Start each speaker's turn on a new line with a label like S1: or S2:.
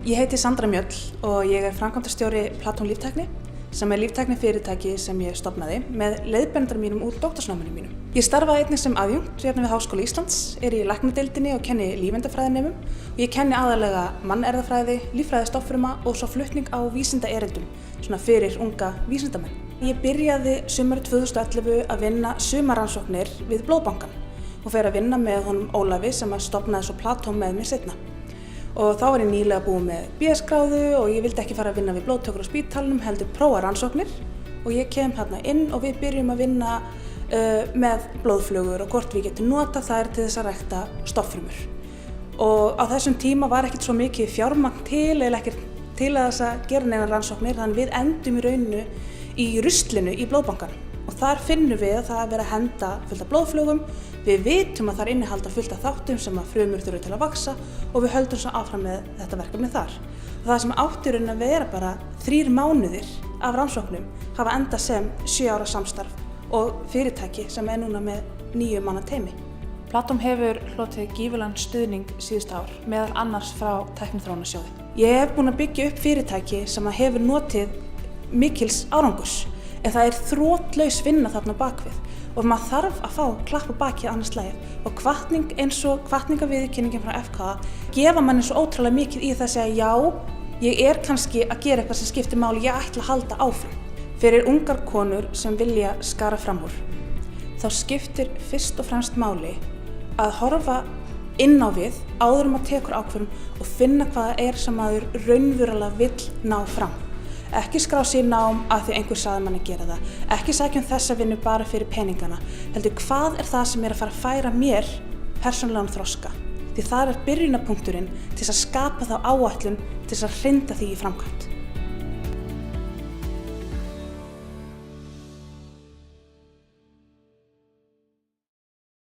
S1: Ég heiti Sandra Mjöll og ég framkvæmdastjóri Platon Líftækni sem líftæknifyrirtæki sem ég stofnaði með leiðbeinendum mínum úr doktorsnáminu mínu. Ég starfa einnig sem aðjúnkt hérna við Háskóla Íslands, í læknadeildinni og kenni lífeindafræðinemum og ég kenni aðallega mannerfðafræði, líffræði stofnfruma og svo flutning á vísindaerindum, svona fyrir unga vísindamenn. Ég byrjaði sumarið 2011 að vinna sumarrannsóknir við Blóðbankann og fer að vinna með honum Ólafi sem stofnaði svo Platon með mér seinna. Og þá var ég nýlega búin með BS-gráðu og ég vildi ekki fara að vinna við blóðtökur á spítalanum, heldur prófa rannsóknir og ég kem hérna inn og við byrjum að vinna með blóðflugur og hvort við getum nota þær til þess að rækta stofnfrumur. Og á þessum tíma var ekkert svo mikið fjármagn til eða ekkert til að þess að gera neina rannsóknir, þannig við endum í rauninu í ruslinu í Blóðbankann. Og þar finnum við að það er verið að henda fullt af blóðflugum, við vitum að það innihalda fullt af þáttum sem að frumur þurfa til að vaxa og við höldum svo áfram með þetta verkefni þar. Og það sem átti raun að vera bara 3 mánuðir af rannsóknum hafa endað sem 7 ára samstarf og fyrirtæki sem er núna með 9 manna teymi. Platon hefur hlotið gífurlegan stuðning síðust ár, meðal annars frá Tækniþróunarsjóði. Ég hef búin að byggja upp fyrirtæki sem hefur notið mikils árangurs. En það er þrotlaus vinna þarna bakvið og maður þarf að fá klapp á bakið annars slagið og hvatning eins og hvatningaviðurkenningin frá FK gefa manni svo ótrúlega mikið í það að segja já, ég er kannski að gera eitthvað sem skiptir máli, ég ætla að halda áfram. Fyrir ungar konur sem vilja skara fram úr, þá skiptir fyrst og fremst máli að horfa inn á við áður maður tekur ákvörðun og finna hvað það er sem maður raunverulega vill ná fram. Ekki skrá sér nám af því einhver sagði manni að gera það. Ekki sækja þessa vinnu bara fyrir peningana. Heldur hvað er það sem er að fara að færa mér persónulegan þroska? Því það er byrjunarpunkturinn til að skapa þá áætlun til að hrinda því í framkvæmd.